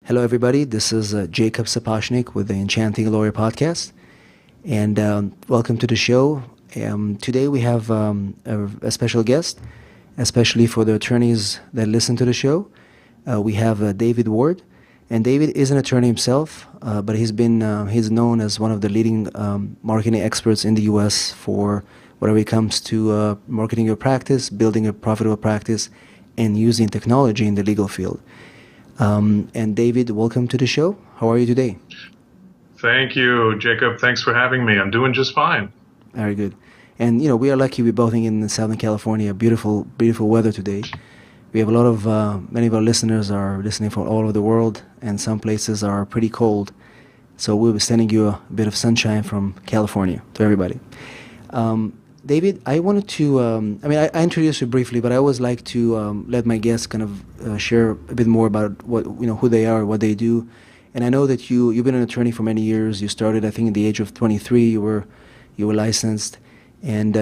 Hello, everybody. This is Jacob Sapochnik with the Enchanting Lawyer podcast, and welcome to the show. Today we have a special guest, especially for the attorneys that listen to the show. We have David Ward, and David is an attorney himself, but he's known as one of the leading marketing experts in the U.S. for whatever it comes to marketing your practice, building a profitable practice, and using technology in the legal field. And David, welcome to the show. How are you today? Thank you, Jacob. Thanks for having me. I'm doing just fine. Very good. And, we are lucky we're both in Southern California. Beautiful, beautiful weather today. We have many of our listeners are listening from all over the world, and some places are pretty cold. So we'll be sending you a bit of sunshine from California to everybody. David, I wanted to, I introduced you briefly, but I always like to let my guests kind of share a bit more about who they are, what they do. And I know that you've been an attorney for many years. You started, I think, at the age of 23. You were licensed. And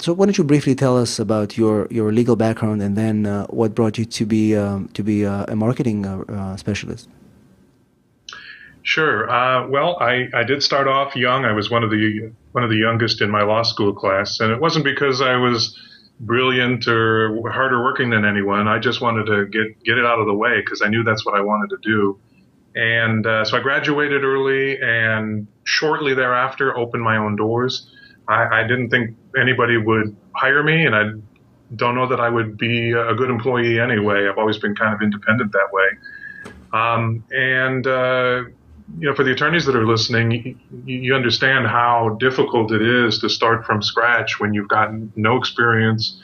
so why don't you briefly tell us about your legal background, and then what brought you to be a marketing specialist? Sure. Well, I did start off young. I was one of the youngest in my law school class, and it wasn't because I was brilliant or harder working than anyone. I just wanted to get it out of the way because I knew that's what I wanted to do. And so I graduated early, and shortly thereafter opened my own doors. I didn't think anybody would hire me, and I don't know that I would be a good employee anyway. I've always been kind of independent that way. For the attorneys that are listening, you understand how difficult it is to start from scratch when you've got no experience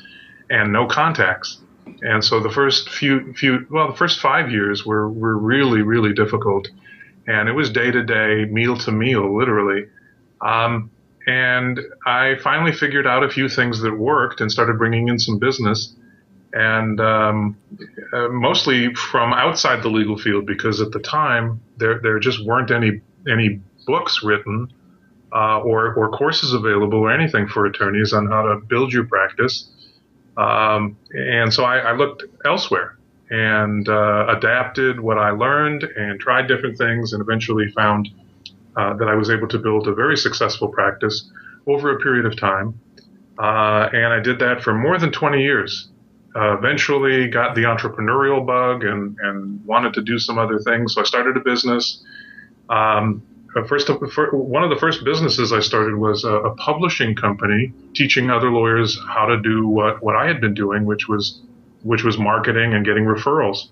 and no contacts. And so the first the first 5 years were really, really difficult. And it was day to day, meal to meal, literally. And I finally figured out a few things that worked and started bringing in some business. And mostly from outside the legal field, because at the time there just weren't any books written or courses available or anything for attorneys on how to build your practice. And so I looked elsewhere and adapted what I learned and tried different things, and eventually found that I was able to build a very successful practice over a period of time. And I did that for more than 20 years. Eventually got the entrepreneurial bug and wanted to do some other things. So I started a business. One of the first businesses I started was a publishing company teaching other lawyers how to do what I had been doing, which was marketing and getting referrals.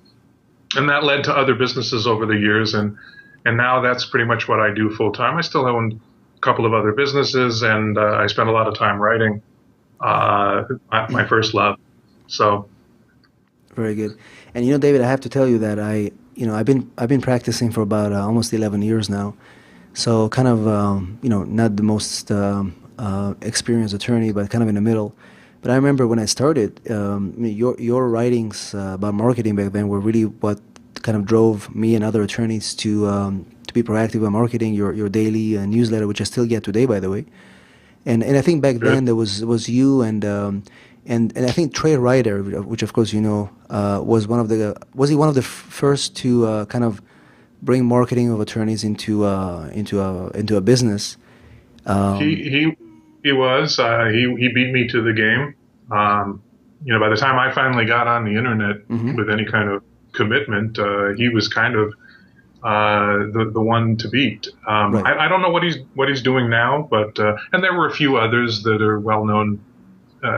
And that led to other businesses over the years. And now that's pretty much what I do full time. I still own a couple of other businesses, and I spend a lot of time writing, my first love. So, very good. And David, I have to tell you that I've been practicing for about almost 11 years now. So kind of not the most experienced attorney, but kind of in the middle. But I remember when I started, your writings about marketing back then were really what kind of drove me and other attorneys to be proactive about marketing. Your daily newsletter, which I still get today, by the way. And I think back then there was you and I think Trey Ryder, which of course was one of the first to kind of bring marketing of attorneys into a business. He was he beat me to the game. By the time I finally got on the internet with any kind of commitment, he was kind of the one to beat. Right. I don't know what he's doing now, but and there were a few others that are well known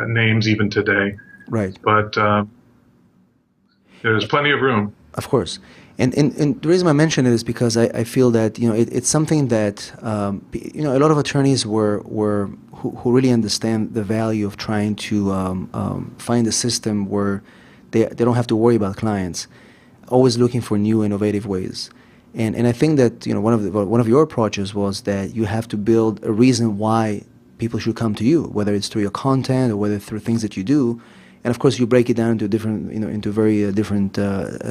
names even today. Right. But there's plenty of room. Of course. And the reason I mention it is because I feel that it's something that a lot of attorneys who really understand the value of trying to find a system where they don't have to worry about clients, always looking for new innovative ways. And I think that one of your approaches was that you have to build a reason why people should come to you, whether it's through your content or whether through things that you do. And of course, you break it down into different, into very different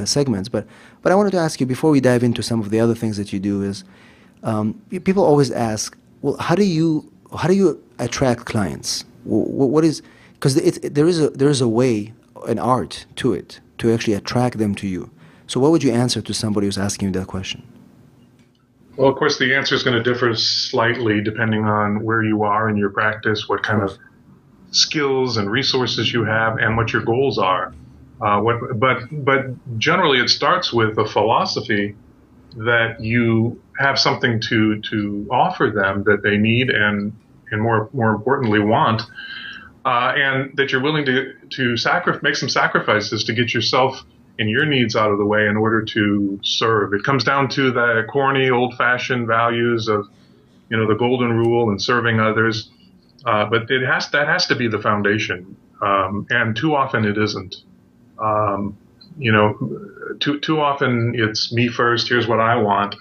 segments. But I wanted to ask you, before we dive into some of the other things that you do, is people always ask, well, how do you attract clients? Because there is a way, an art to it, to actually attract them to you. So what would you answer to somebody who's asking you that question? Well, of course, the answer is going to differ slightly depending on where you are in your practice, what Of kind of course. skills and resources you have, and what your goals are. But generally, it starts with a philosophy that you have something to offer them that they need and more importantly want, and that you're willing to make some sacrifices to get yourself and your needs out of the way in order to serve. It comes down to the corny, old-fashioned values of the golden rule and serving others, but that has to be the foundation, and too often it isn't. Um, too often it's me first. Here's what I want,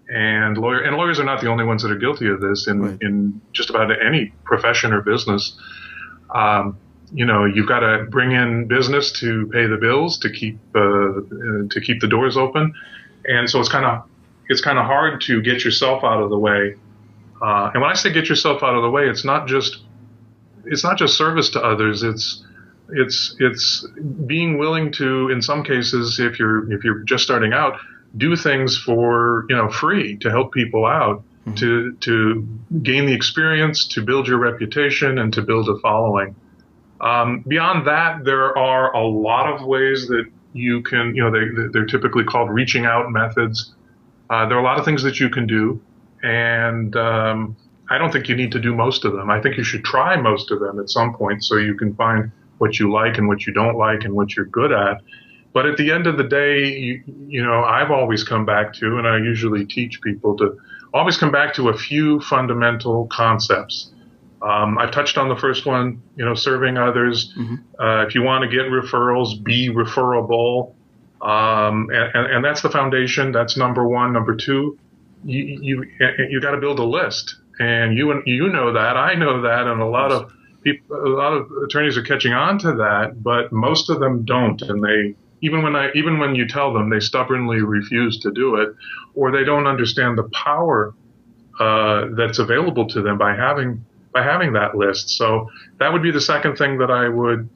and lawyers are not the only ones that are guilty of this Right. in just about any profession or business. You've got to bring in business to pay the bills, to keep the doors open, and so it's kind of hard to get yourself out of the way. And when I say get yourself out of the way, it's not just service to others. It's being willing to, in some cases, if you're just starting out, do things for free to help people out, to gain the experience, to build your reputation, and to build a following. Beyond that, there are a lot of ways that you can, they're typically called reaching out methods. There are a lot of things that you can do, and I don't think you need to do most of them. I think you should try most of them at some point so you can find what you like and what you don't like and what you're good at. But at the end of the day, I've always come back to, and I usually teach people to always come back to a few fundamental concepts. I've touched on the first one, serving others. If you want to get referrals, be referable. And that's the foundation. That's number one. Number two, you got to build a list. And you know that, I know that, and a lot of people, a lot of attorneys are catching on to that, but most of them don't. And they, even when you tell them, they stubbornly refuse to do it, or they don't understand the power that's available to them by having that list. So that would be the second thing that I would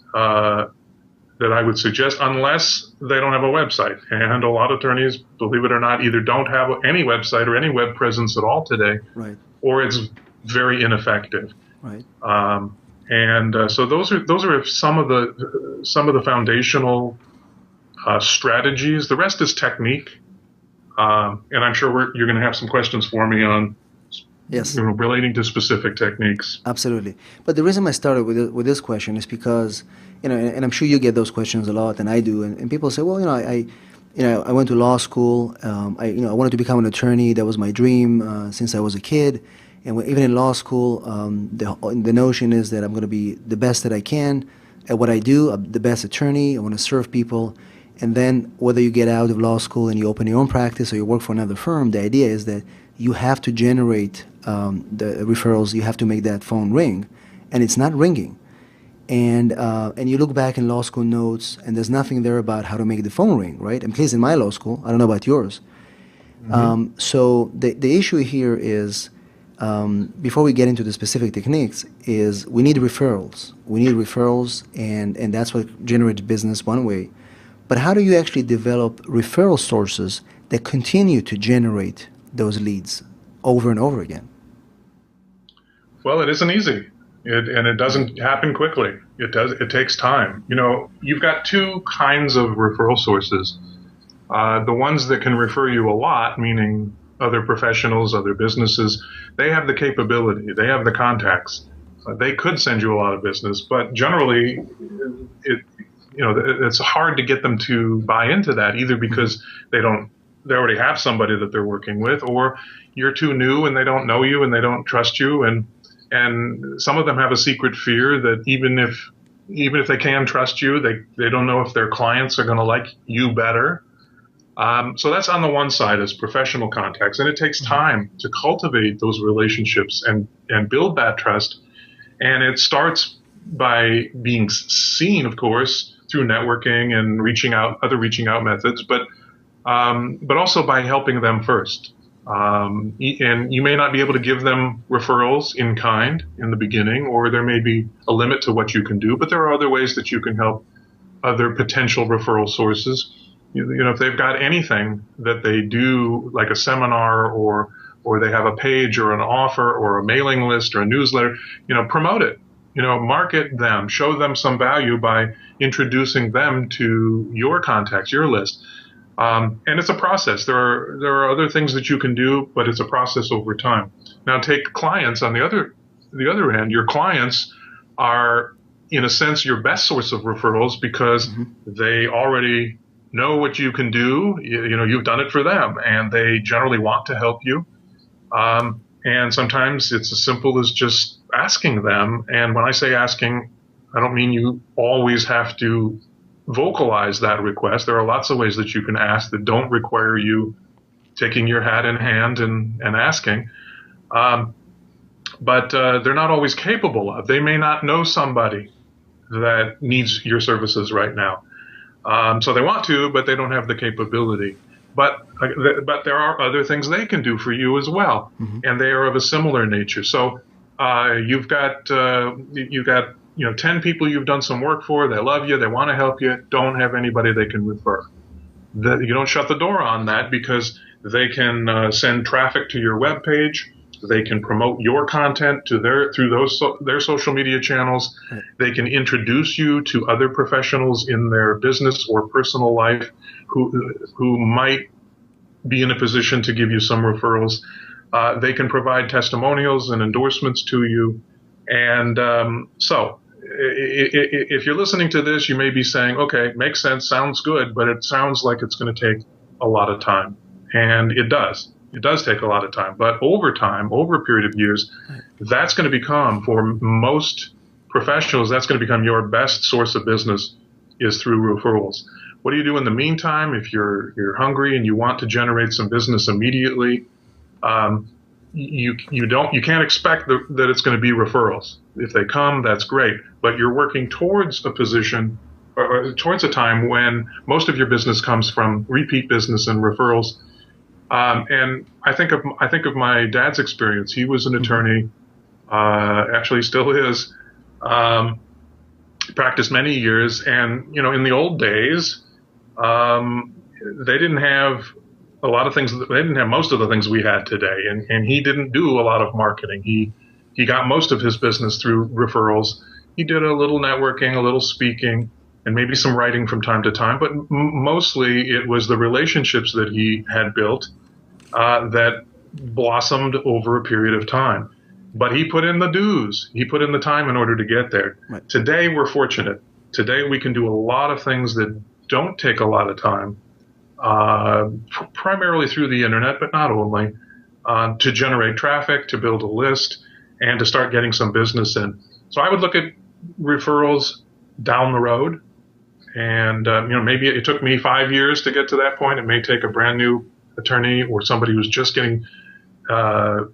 suggest, unless they don't have a website. And a lot of attorneys, believe it or not, either don't have any website or any web presence at all today, Right. or it's very ineffective. Right. So those are some of the foundational strategies. The rest is technique, and I'm sure you're going to have some questions for me on Yes. relating to specific techniques. Absolutely. But the reason I started with this question is because, and I'm sure you get those questions a lot, and I do, and people say, well, I went to law school. I wanted to become an attorney. That was my dream since I was a kid. And even in law school, the notion is that I'm going to be the best that I can at what I do. I'm the best attorney. I want to serve people. And then whether you get out of law school and you open your own practice or you work for another firm, the idea is that you have to generate the referrals. You have to make that phone ring, and it's not ringing. And you look back in law school notes, and there's nothing there about how to make the phone ring, right? At least in my law school, I don't know about yours. So the issue here is, before we get into the specific techniques, is we need referrals. We need referrals, and that's what generates business one way. But how do you actually develop referral sources that continue to generate those leads over and over again? Well, it isn't easy, and it doesn't happen quickly. It takes time. You've got two kinds of referral sources. The ones that can refer you a lot, meaning other professionals, other businesses, they have the capability, they have the contacts. They could send you a lot of business, but generally, it's hard to get them to buy into that, either because they already have somebody that they're working with, or you're too new and they don't know you and they don't trust you, and some of them have a secret fear that even if they can trust you, they don't know if their clients are going to like you better. So that's on the one side, as professional contacts, and it takes time to cultivate those relationships and build that trust. And it starts by being seen, of course, through networking and reaching out methods, but also by helping them first. And you may not be able to give them referrals in kind in the beginning, or there may be a limit to what you can do, but there are other ways that you can help other potential referral sources. If they've got anything that they do, like a seminar or they have a page or an offer or a mailing list or a newsletter, promote it. Market them, show them some value by introducing them to your contacts, your list. And it's a process. There are other things that you can do, but it's a process over time. Now, take clients on the other hand. Your clients are, in a sense, your best source of referrals because they already know what you can do. You've done it for them, and they generally want to help you. And sometimes it's as simple as just asking them. And when I say asking, I don't mean you always have to vocalize that request. There are lots of ways that you can ask that don't require you taking your hat in hand and asking. But they're not always capable of. They may not know somebody that needs your services right now. So they want to, but they don't have the capability. But there are other things they can do for you as well, and they are of a similar nature. So you've got 10 people you've done some work for. They love you. They want to help you. Don't have anybody they can refer. You don't shut the door on that because they can send traffic to your web page. They can promote your content to their social media channels. Right. They can introduce you to other professionals in their business or personal life who might be in a position to give you some referrals. They can provide testimonials and endorsements to you. And so if you're listening to this, you may be saying, okay, makes sense, sounds good, but it sounds like it's going to take a lot of time. And it does. It does take a lot of time. But over time, over a period of years, that's going to become, for most professionals, that's going to become your best source of business is through referrals. What do you do in the meantime if you're hungry and you want to generate some business immediately? You can't expect that it's going to be referrals. If they come, that's great. But you're working towards a position or towards a time when most of your business comes from repeat business and referrals. And I think of my dad's experience. He was an attorney, actually still is, practiced many years. And, in the old days, they didn't have a lot of things. They didn't have most of the things we had today. And he didn't do a lot of marketing. He got most of his business through referrals. He did a little networking, a little speaking, and maybe some writing from time to time, but mostly it was the relationships that he had built that blossomed over a period of time. But he put in the dues. He put in the time in order to get there. Right. Today, we're fortunate. Today, we can do a lot of things that don't take a lot of time, primarily through the internet, but not only, to generate traffic, to build a list, and to start getting some business in. So I would look at referrals down the road. And, maybe it took me 5 years to get to that point. It may take a brand new attorney or somebody who's just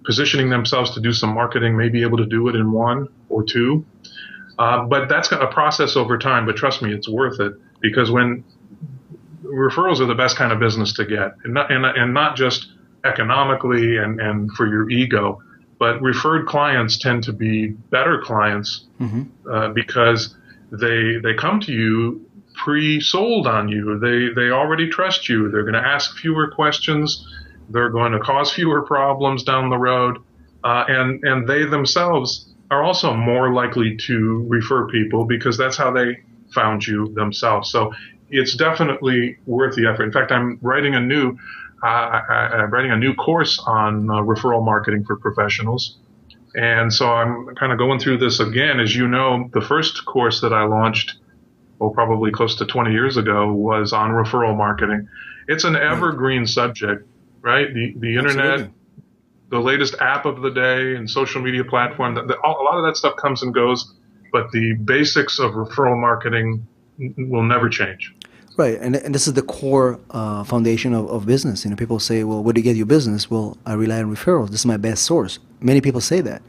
positioning themselves to do some marketing, may be able to do it in 1 or 2. But that's a process over time. But trust me, it's worth it because when referrals are the best kind of business to get, and not just economically and for your ego, but referred clients tend to be better clients because they come to you pre-sold on you. They already trust you. They're going to ask fewer questions. They're going to cause fewer problems down the road. And they themselves are also more likely to refer people because that's how they found you themselves. So it's definitely worth the effort. In fact, I'm writing a new course on referral marketing for professionals. And so I'm kind of going through this again. As you know, the first course that I launched, probably close to 20 years ago, was on referral marketing. It's an evergreen subject, right? The internet, absolutely. The latest app of the day and social media platform, a lot of that stuff comes and goes, but the basics of referral marketing will never change. Right, and this is the core foundation of business. People say, well, where do you get your business? Well, I rely on referrals. This is my best source. Many people say that.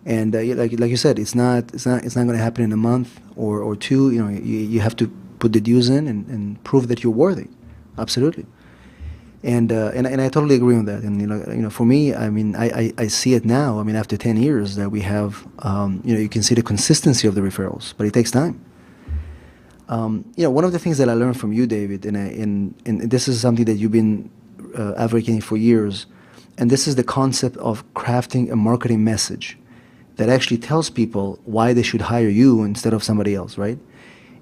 And like you said, it's not going to happen in a month or 2. You have to put the dues in and prove that you're worthy. Absolutely. And I totally agree on that. And for me, I mean, I see it now. I mean, after 10 years that we have, you can see the consistency of the referrals, but it takes time. One of the things that I learned from you, David, and this is something that you've been advocating for years, and this is the concept of crafting a marketing message that actually tells people why they should hire you instead of somebody else, right?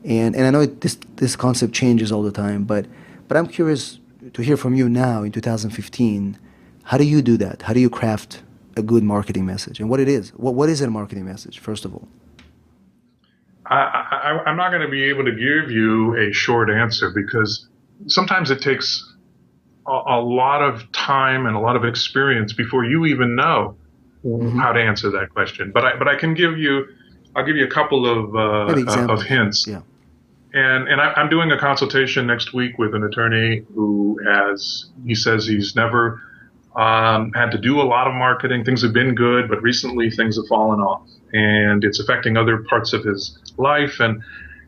And I know this concept changes all the time, but I'm curious to hear from you now in 2015. How do you do that? How do you craft a good marketing message, and what it is? What is a marketing message, first of all? I'm not going to be able to give you a short answer because sometimes it takes a lot of time and a lot of experience before you even know how to answer that question. But I can I'll give you a couple of hints. Yeah. And I'm doing a consultation next week with an attorney who he says he's never had to do a lot of marketing. Things have been good, but recently things have fallen off, and it's affecting other parts of his life. So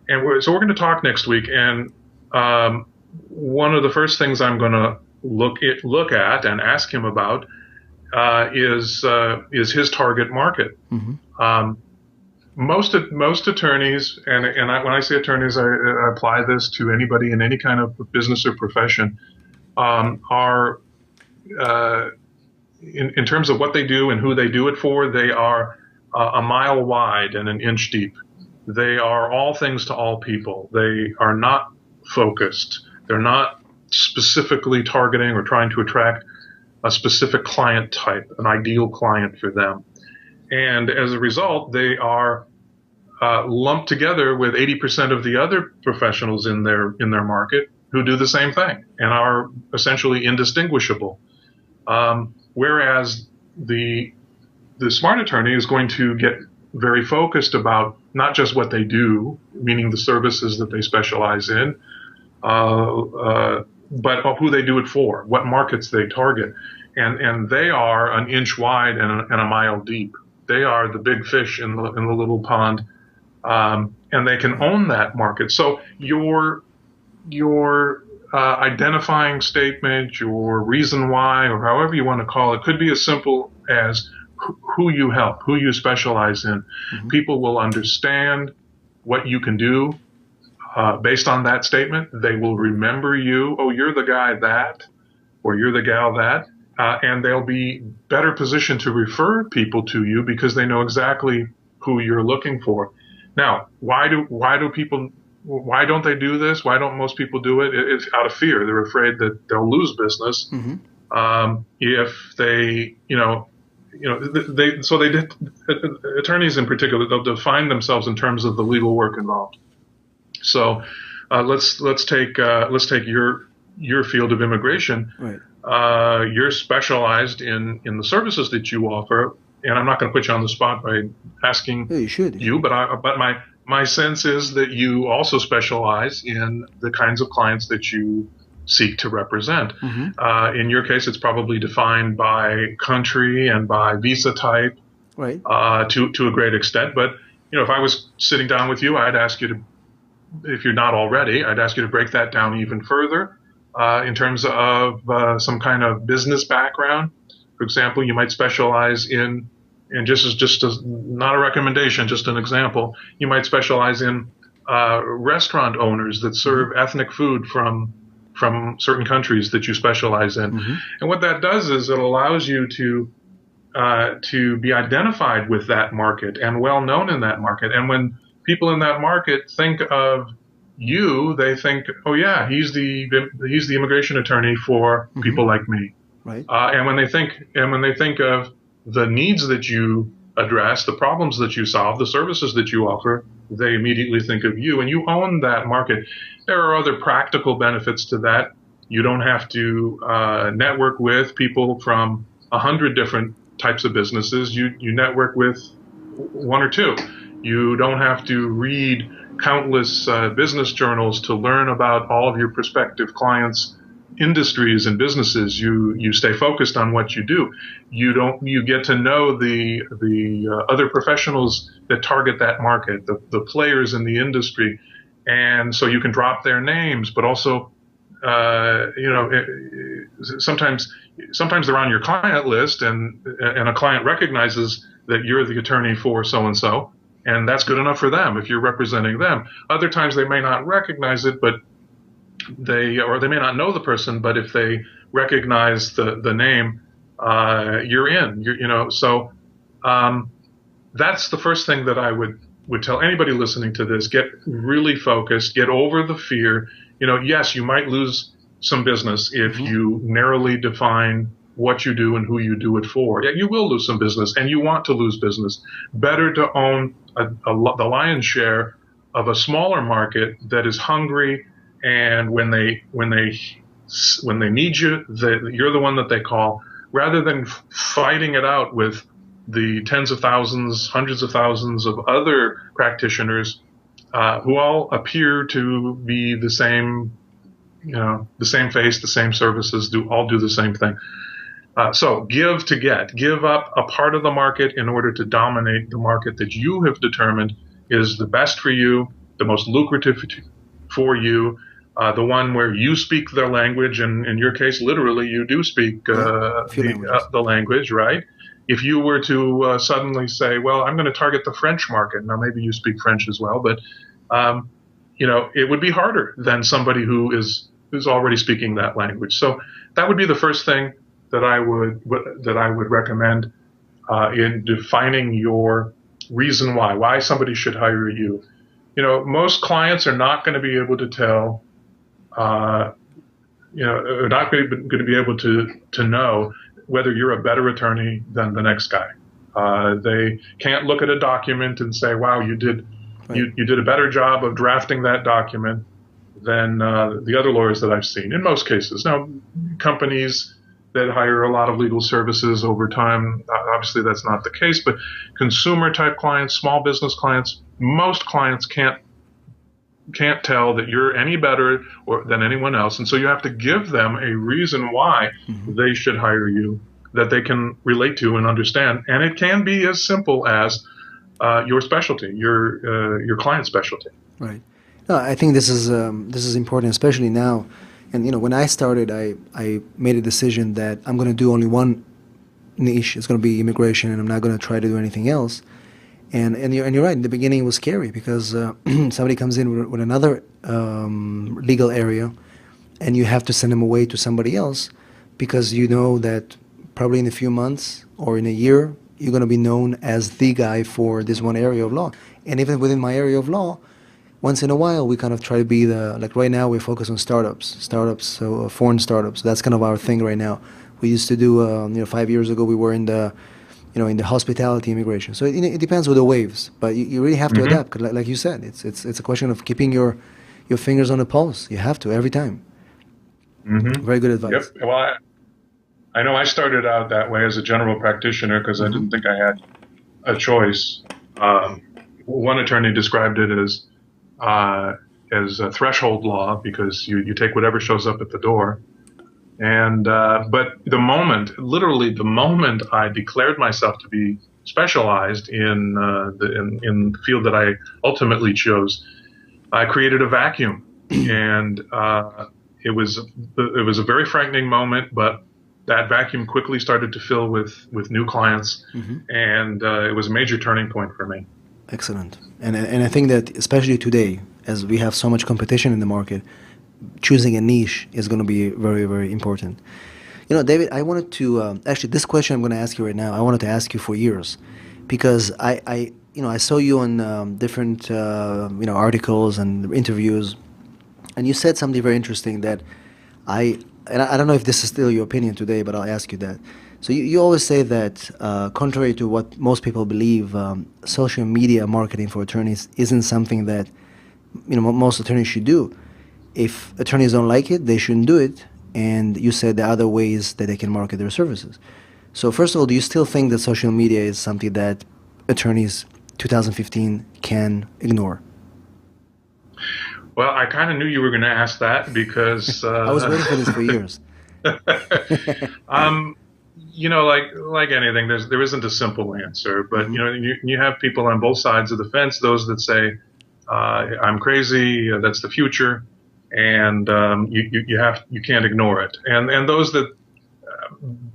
we're going to talk next week. And one of the first things I'm going to look at and ask him about is his target market. Mm-hmm. Most attorneys, and when I say attorneys, I apply this to anybody in any kind of business or profession, are in terms of what they do and who they do it for, they are a mile wide and an inch deep. They are all things to all people. They are not focused. They're not specifically targeting or trying to attract a specific client type, an ideal client for them. And as a result, they are lumped together with 80% of the other professionals in their market who do the same thing and are essentially indistinguishable. Whereas the smart attorney is going to get very focused about not just what they do, meaning the services that they specialize in, but who they do it for, what markets they target. And they are an inch wide and a mile deep. They are the big fish in the little pond, and they can own that market. So your identifying statement, your reason why, or however you want to call it, could be as simple as who you help, who you specialize in. Mm-hmm. People will understand what you can do based on that statement. They will remember you. Oh, you're the guy that, or you're the gal that. And they'll be better positioned to refer people to you because they know exactly who you're looking for. Now, why don't they do this? Why don't most people do it? It's out of fear. They're afraid that they'll lose business. Mm-hmm. If they, attorneys in particular, they'll define themselves in terms of the legal work involved. So, let's take your field of immigration. Right. You're specialized in the services that you offer, and I'm not going to put you on the spot by asking you, but my sense is that you also specialize in the kinds of clients that you seek to represent. Mm-hmm. In your case, it's probably defined by country and by visa type, right? To a great extent. But if I was sitting down with you, I'd ask you to, if you're not already, I'd ask you to break that down even further. In terms of some kind of business background. For example, you might specialize in, and not a recommendation, just an example, you might specialize in restaurant owners that serve mm-hmm. ethnic food from certain countries that you specialize in. Mm-hmm. And what that does is it allows you to be identified with that market and well known in that market. And when people in that market think of you, they think, oh yeah, he's the immigration attorney for mm-hmm. people like me. Right. And when they think of the needs that you address, the problems that you solve, the services that you offer, they immediately think of you, and you own that market. There are other practical benefits to that. You don't have to network with people from 100 different types of businesses. You network with one or two. You don't have to read countless business journals to learn about all of your prospective clients' industries and businesses. You stay focused on what you do. You get to know the other professionals that target that market, the players in the industry, and so you can drop their names, but also sometimes they're on your client list, and a client recognizes that you're the attorney for so and so, and that's good enough for them if you're representing them. Other times they may not recognize it, but they may not know the person, but if they recognize the name, you're in. So that's the first thing that I would tell anybody listening to this. Get really focused. Get over the fear. Yes, you might lose some business if you narrowly define what you do and who you do it for. Yeah, you will lose some business, and you want to lose business. Better to own the lion's share of a smaller market that is hungry, and when they need you, you're the one that they call, rather than fighting it out with the tens of thousands, hundreds of thousands of other practitioners who all appear to be the same, the same face, the same services, all do the same thing. So give to get. Give up a part of the market in order to dominate the market that you have determined is the best for you, the most lucrative for you, the one where you speak their language, and in your case, literally, you do speak the language, right? If you were to suddenly say, well, I'm going to target the French market, now maybe you speak French as well, but it would be harder than somebody who's already speaking that language. So that would be the first thing that I would recommend in defining your reason why somebody should hire you. Most clients are not going to be able to tell, are not going to be able to know whether you're a better attorney than the next guy. They can't look at a document and say, wow, you did a better job of drafting that document than the other lawyers that I've seen in most cases. Now, companies that hire a lot of legal services over time, obviously that's not the case, but consumer type clients, small business clients, most clients can't tell that you're any better than anyone else. And so you have to give them a reason why they should hire you that they can relate to and understand. And it can be as simple as your specialty, your client specialty. Right. No, I think this is important, especially now. And when I started, I made a decision that I'm going to do only one niche. It's going to be immigration, and I'm not going to try to do anything else. And you're right. In the beginning, it was scary because somebody comes in with another legal area, and you have to send them away to somebody else because you know that probably in a few months or in a year, you're going to be known as the guy for this one area of law. And even within my area of law, once in a while, we kind of try to be like right now, we focus on startups, so foreign startups. That's kind of our thing right now. We used to do, 5 years ago, we were in the hospitality immigration. So it depends with the waves, but you really have to adapt. 'Cause like you said, it's a question of keeping your fingers on the pulse. You have to every time. Very good advice. Yep. Well, I know I started out that way as a general practitioner because I didn't think I had a choice. One attorney described it as a threshold law because you take whatever shows up at the door. And but literally the moment I declared myself to be specialized in the field that I ultimately chose, I created a vacuum, and it was a very frightening moment. But that vacuum quickly started to fill with new clients, and it was a major turning point for me. Excellent, and I think that especially today, as we have so much competition in the market, choosing a niche is going to be very, very important. David, I wanted to actually this question I'm going to ask you right now. I wanted to ask you for years, because I saw you on different articles and interviews, and you said something very interesting that I don't know if this is still your opinion today, but I'll ask you that. So you always say that contrary to what most people believe, social media marketing for attorneys isn't something that most attorneys should do. If attorneys don't like it, they shouldn't do it. And you said there are other ways that they can market their services. So first of all, do you still think that social media is something that attorneys 2015 can ignore? Well, I kind of knew you were going to ask that because I was waiting for this for years. Like anything, there isn't a simple answer. But you have people on both sides of the fence. Those that say I'm crazy, that's the future. and you can't ignore it. And those that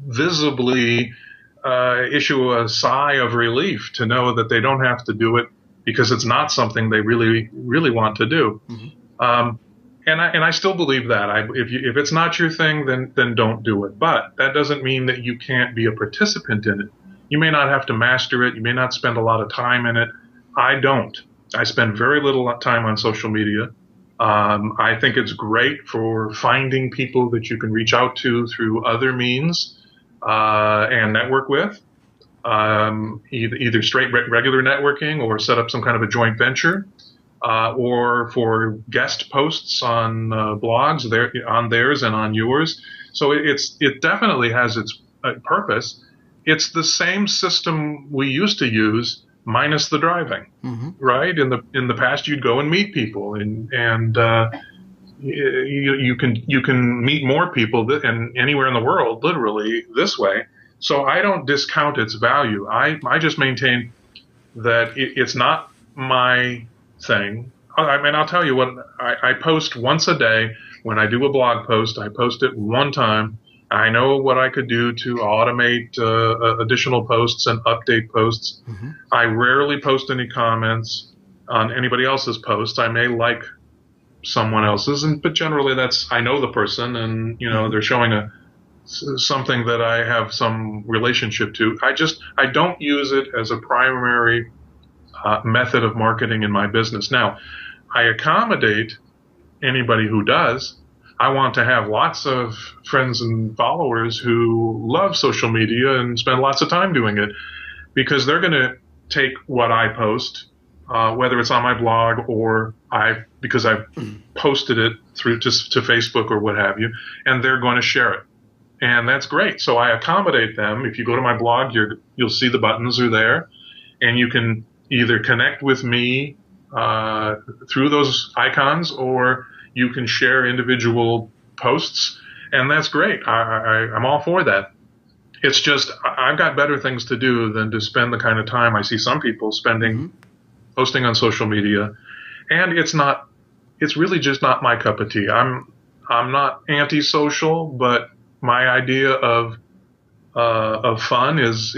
visibly issue a sigh of relief to know that they don't have to do it because it's not something they really want to do. And I still believe that. If it's not your thing, then don't do it. But that doesn't mean that you can't be a participant in it. You may not have to master it. You may not spend a lot of time in it. I don't. I spend very little time on social media. I think it's great for finding people that you can reach out to through other means and network with, either straight regular networking or set up some kind of a joint venture. Or for guest posts on blogs, on theirs and on yours. So it definitely has its purpose. It's the same system we used to use, minus the driving, right? In the past, you'd go and meet people, and you can meet more people and anywhere in the world, literally this way. So I don't discount its value. I just maintain that it's not my thing. I mean, I'll tell you what, I post once a day. When I do a blog post, I post it one time. I know what I could do to automate additional posts and update posts. I rarely post any comments on anybody else's posts. I may like someone else's, but generally I know the person, and they're showing something that I have some relationship to. I don't use it as a primary method of marketing in my business. Now, I accommodate anybody who does. I want to have lots of friends and followers who love social media and spend lots of time doing it, because they're going to take what I post, whether it's on my blog or because I've posted it through to Facebook or what have you, and they're going to share it. And that's great. So I accommodate them. If you go to my blog, you'll see the buttons are there, and you can either connect with me through those icons, or you can share individual posts, and that's great. I'm all for that. It's just I've got better things to do than to spend the kind of time I see some people spending posting on social media, and it's really just not my cup of tea. I'm not antisocial, but my idea of fun is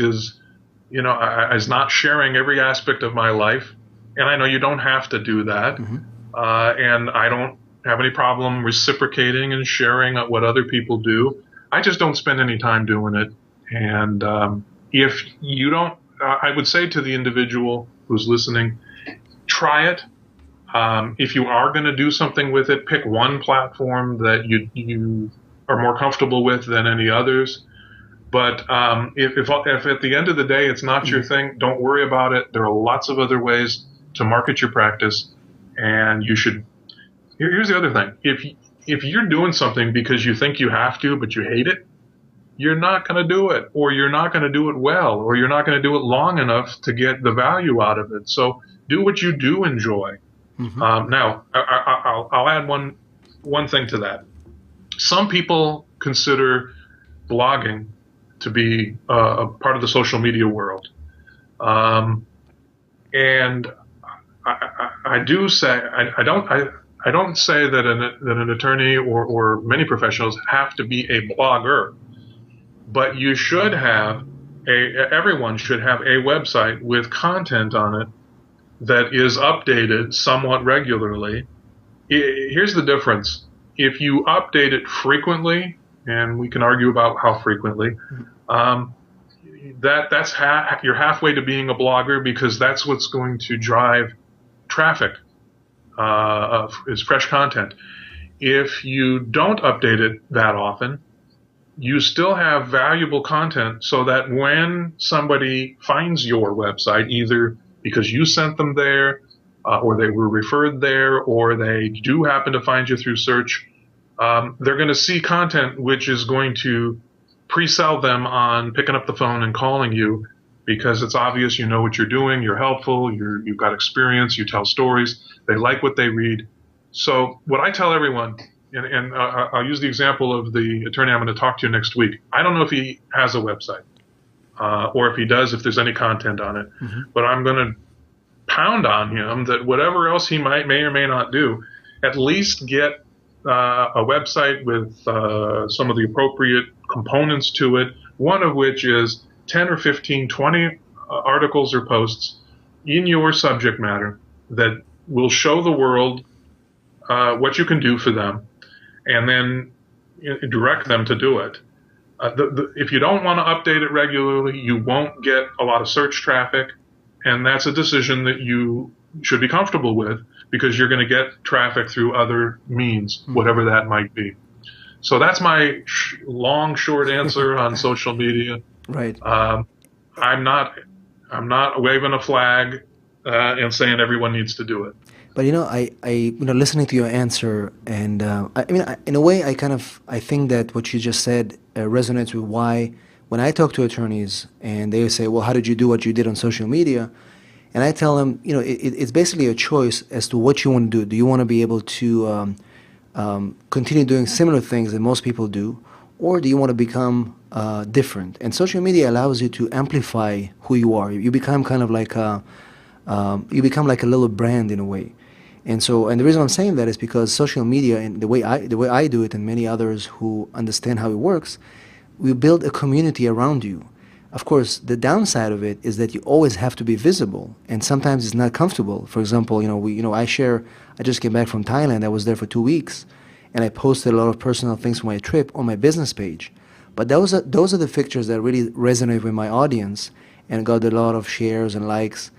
not sharing every aspect of my life. And I know you don't have to do that. And I don't have any problem reciprocating and sharing what other people do. I just don't spend any time doing it. And if you don't, I would say to the individual who's listening, try it. If you are going to do something with it, pick one platform that you are more comfortable with than any others. But if at the end of the day it's not your thing, don't worry about it. There are lots of other ways to market your practice, and you should. Here's the other thing: if you're doing something because you think you have to, but you hate it, you're not going to do it, or you're not going to do it well, or you're not going to do it long enough to get the value out of it. So do what you do enjoy. Now, I'll add one thing to that. Some people consider blogging to be a part of the social media world, and I do say I don't say that an attorney or many professionals have to be a blogger, but you should have everyone should have a website with content on it that is updated somewhat regularly. Here's the difference: if you update it frequently, and we can argue about how frequently, you're halfway to being a blogger, because that's what's going to drive traffic, is fresh content. If you don't update it that often, you still have valuable content, so that when somebody finds your website, either because you sent them there, or they were referred there, or they do happen to find you through search, they're going to see content which is going to pre-sell them on picking up the phone and calling you, because it's obvious you know what you're doing, you're helpful, you've got experience, you tell stories, they like what they read. So what I tell everyone, and I'll use the example of the attorney I'm going to talk to next week. I don't know if he has a website, or if he does, if there's any content on it, but I'm going to pound on him that whatever else he may or may not do, at least get a website with some of the appropriate components to it, one of which is 10 or 15, 20 articles or posts in your subject matter that will show the world what you can do for them, and then direct them to do it. If you don't want to update it regularly, you won't get a lot of search traffic, and that's a decision that you should be comfortable with because you're going to get traffic through other means, whatever that might be. So that's my long, short answer on social media. Right. I'm not waving a flag and saying everyone needs to do it. But listening to your answer, and in a way, I think that what you just said resonates with why when I talk to attorneys and they say, "Well, how did you do what you did on social media?" And I tell them, it's basically a choice as to what you want to do. Do you want to be able to continue doing similar things that most people do, or do you want to become different? And social media allows you to amplify who you are. You become kind of like you become like a little brand in a way. And the reason I'm saying that is because social media and the way I do it, and many others who understand how it works, we build a community around you. Of course, the downside of it is that you always have to be visible, and sometimes it's not comfortable. For example, I just came back from Thailand. I was there for 2 weeks, and I posted a lot of personal things from my trip on my business page. But those are the pictures that really resonate with my audience and got a lot of shares and likes.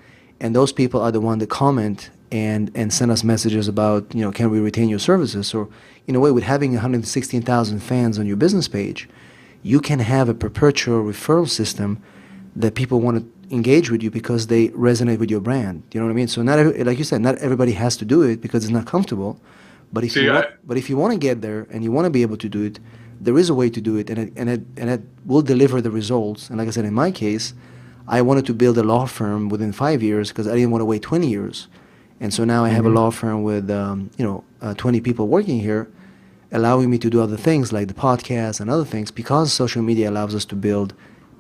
And those people are the ones that comment and send us messages about, can we retain your services? So in a way, with having 116,000 fans on your business page, you can have a perpetual referral system that people want to engage with you because they resonate with your brand. You know what I mean? So like you said, not everybody has to do it because it's not comfortable. But if you want to get there and you want to be able to do it, there is a way to do it, and it will deliver the results. And like I said, in my case, I wanted to build a law firm within 5 years because I didn't want to wait 20 years. And so now I have a law firm with 20 people working here, allowing me to do other things like the podcast and other things because social media allows us to build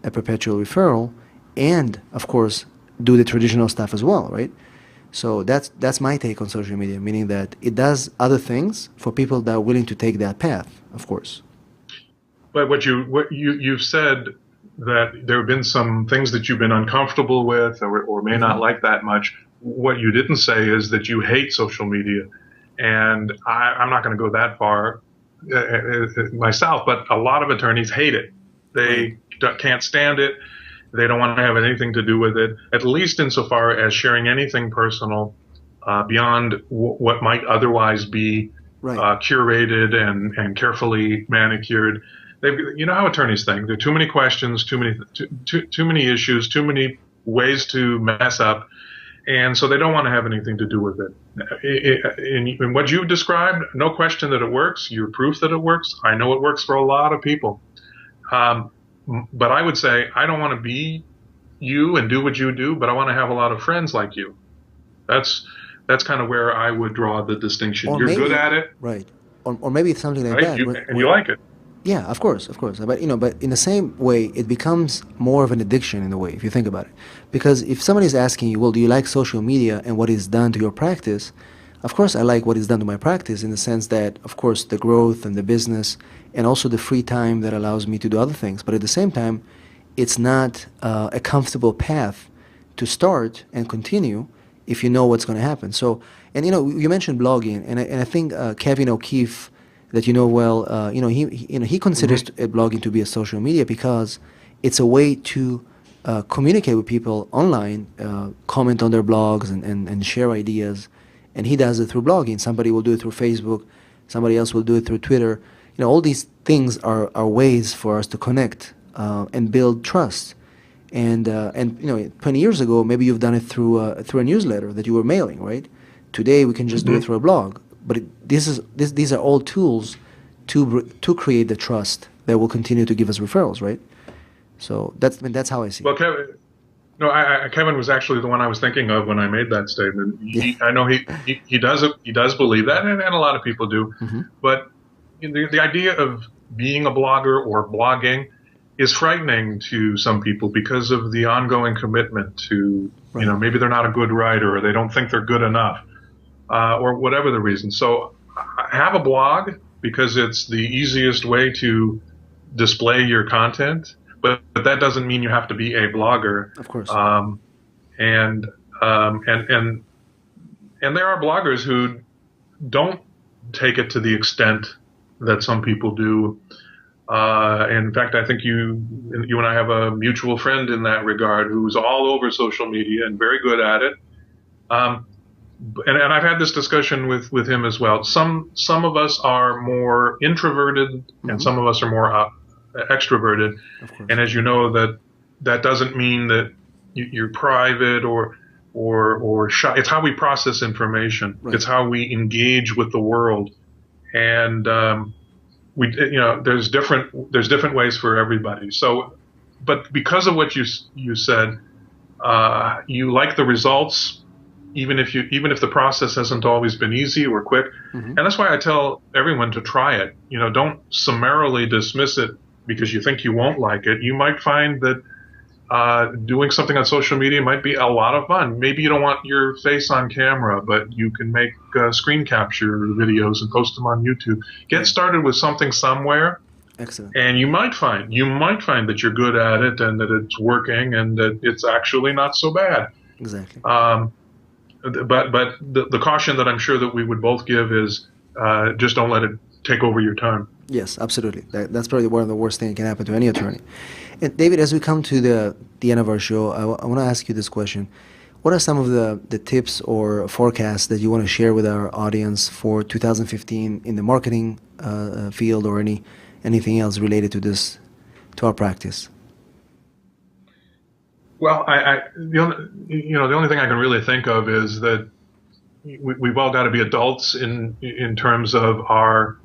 a perpetual referral and, of course, do the traditional stuff as well, right? So that's my take on social media, meaning that it does other things for people that are willing to take that path, of course. But what you've said that there have been some things that you've been uncomfortable with or may not like that much. What you didn't say is that you hate social media. And I'm not going to go that far myself, but a lot of attorneys hate it. They can't stand it. They don't want to have anything to do with it, at least insofar as sharing anything personal beyond what might otherwise be curated and carefully manicured. You know how attorneys think. There are too many questions, too many issues, too many ways to mess up. And so they don't want to have anything to do with it. In what you've described, no question that it works. You're proof that it works. I know it works for a lot of people. But I would say I don't want to be you and do what you do, but I want to have a lot of friends like you. That's kind of where I would draw the distinction. Or you're maybe, good at it. Right. Or maybe it's something like that. You like it. Yeah, of course. But in the same way, it becomes more of an addiction in a way, if you think about it. Because if somebody is asking you, well, do you like social media and what it's done to your practice? Of course, I like what it's done to my practice in the sense that, of course, the growth and the business and also the free time that allows me to do other things. But at the same time, it's not a comfortable path to start and continue if you know what's going to happen. So, and you mentioned blogging, and I think Kevin O'Keefe, that you know well, he considers blogging to be a social media because it's a way to communicate with people online, comment on their blogs and share ideas, and he does it through blogging. Somebody will do it through Facebook, somebody else will do it through Twitter. All these things are ways for us to connect and build trust. And 20 years ago, maybe you've done it through a newsletter that you were mailing, right? Today we can just do it through a blog. But these are all tools to create the trust that will continue to give us referrals, right? So that's how I see it. Well, Kevin was actually the one I was thinking of when I made that statement. I know he does believe that, and a lot of people do. Mm-hmm. But the idea of being a blogger or blogging is frightening to some people because of the ongoing commitment to, maybe they're not a good writer or they don't think they're good enough. Or whatever the reason. So have a blog because it's the easiest way to display your content, but that doesn't mean you have to be a blogger. Of course. And and there are bloggers who don't take it to the extent that some people do. In fact, I think you and I have a mutual friend in that regard who's all over social media and very good at it. And I've had this discussion with him as well. Some of us are more introverted, and some of us are more extroverted. Of course. And as you know, that doesn't mean that you're private or shy. It's how we process information. Right. It's how we engage with the world, and there's different ways for everybody. So, but because of what you said, you like the results, even if the process hasn't always been easy or quick. And that's why I tell everyone to try it. Don't summarily dismiss it because you think you won't like it. You might find that doing something on social media might be a lot of fun. Maybe you don't want your face on camera, but you can make screen capture videos and post them on YouTube. Get started with something somewhere. Excellent. And you might find that you're good at it and that it's working and that it's actually not so bad. Exactly. But the caution that I'm sure that we would both give is just don't let it take over your time. Yes, absolutely. That's probably one of the worst things that can happen to any attorney. And David, as we come to the end of our show, I want to ask you this question. What are some of the tips or forecasts that you want to share with our audience for 2015 in the marketing field or anything else related to our practice? Well, the only thing I can really think of is that we've all got to be adults in terms of our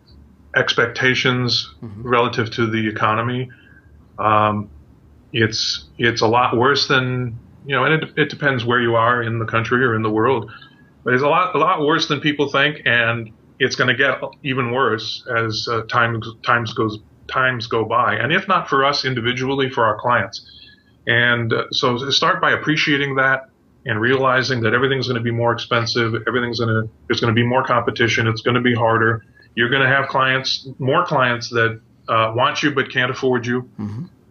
expectations relative to the economy. It's a lot worse than, and it depends where you are in the country or in the world, but it's a lot worse than people think, and it's going to get even worse as times go by, and if not for us individually, for our clients. And so start by appreciating that and realizing that everything's going to be more expensive. There's going to be more competition. It's going to be harder. You're going to have more clients that want you but can't afford you.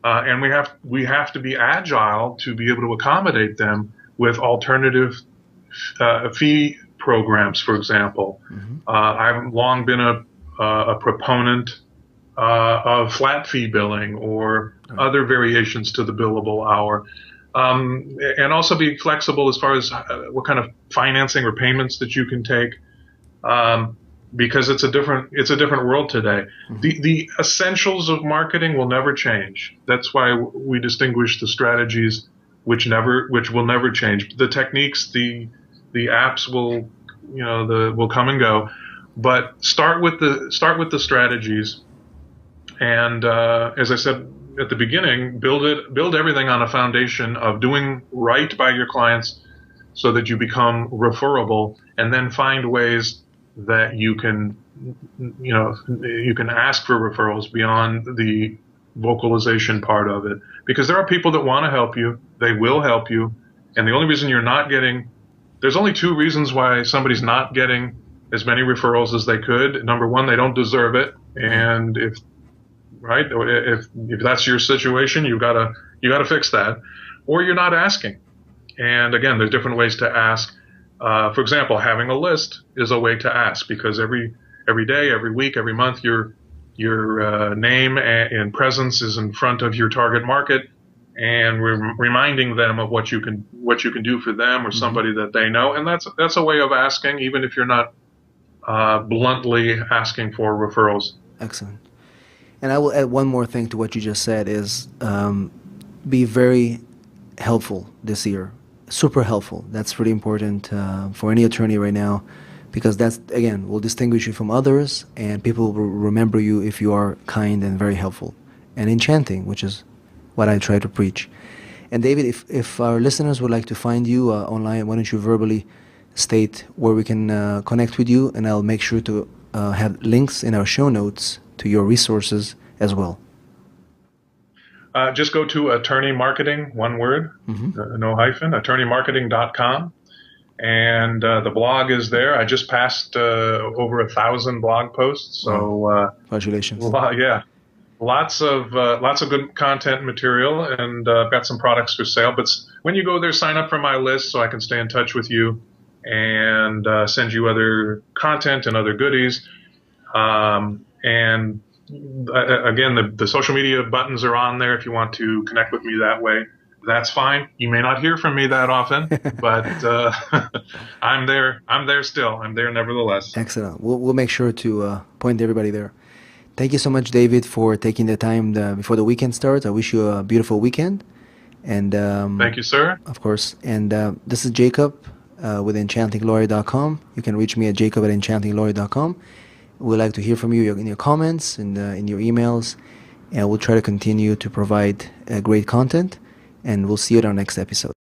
And we have to be agile to be able to accommodate them with alternative fee programs, for example. I've long been a proponent of flat fee billing or other variations to the billable hour. And also be flexible as far as what kind of financing or payments that you can take, because it's a different world today. The essentials of marketing will never change. That's why we distinguish the strategies which will never change. The techniques, the apps will will come and go, but start with the strategies. And as I said at the beginning, build everything on a foundation of doing right by your clients so that you become referable, and then find ways that you can ask for referrals beyond the vocalization part of it. Because there are people that want to help you, they will help you, and the only reason there's only two reasons why somebody's not getting as many referrals as they could. Number one, they don't deserve it, and if that's your situation, you gotta fix that, or you're not asking. And again, there's different ways to ask. For example, having a list is a way to ask, because every day, every week, every month, your name and presence is in front of your target market, and we're reminding them of what you can do for them or somebody that they know, and that's a way of asking, even if you're not bluntly asking for referrals. Excellent. And I will add one more thing to what you just said is be very helpful this year. Super helpful. That's really important for any attorney right now, because that's, again, will distinguish you from others, and people will remember you if you are kind and very helpful and enchanting, which is what I try to preach. And David, if our listeners would like to find you online, why don't you verbally state where we can connect with you, and I'll make sure to have links in our show notes to your resources as well. Just go to attorney marketing, one word, no hyphen, attorneymarketing.com. and the blog is there. I just passed over 1,000 blog posts, Wow. so Congratulations. yeah, lots of good content material, and I've got some products for sale. But when you go there, sign up for my list so I can stay in touch with you and send you other content and other goodies. And again, the social media buttons are on there if you want to connect with me that way. That's fine. You may not hear from me that often, but I'm there. I'm there still. I'm there nevertheless. Excellent. We'll make sure to point everybody there. Thank you so much, David, for taking the time before the weekend starts. I wish you a beautiful weekend. And Thank you, sir. of course. And this is Jacob with enchantinglawyer.com. You can reach me at jacob@enchantinglawyer.com. We'd like to hear from you in your comments and in your emails. And we'll try to continue to provide great content. And we'll see you at our next episode.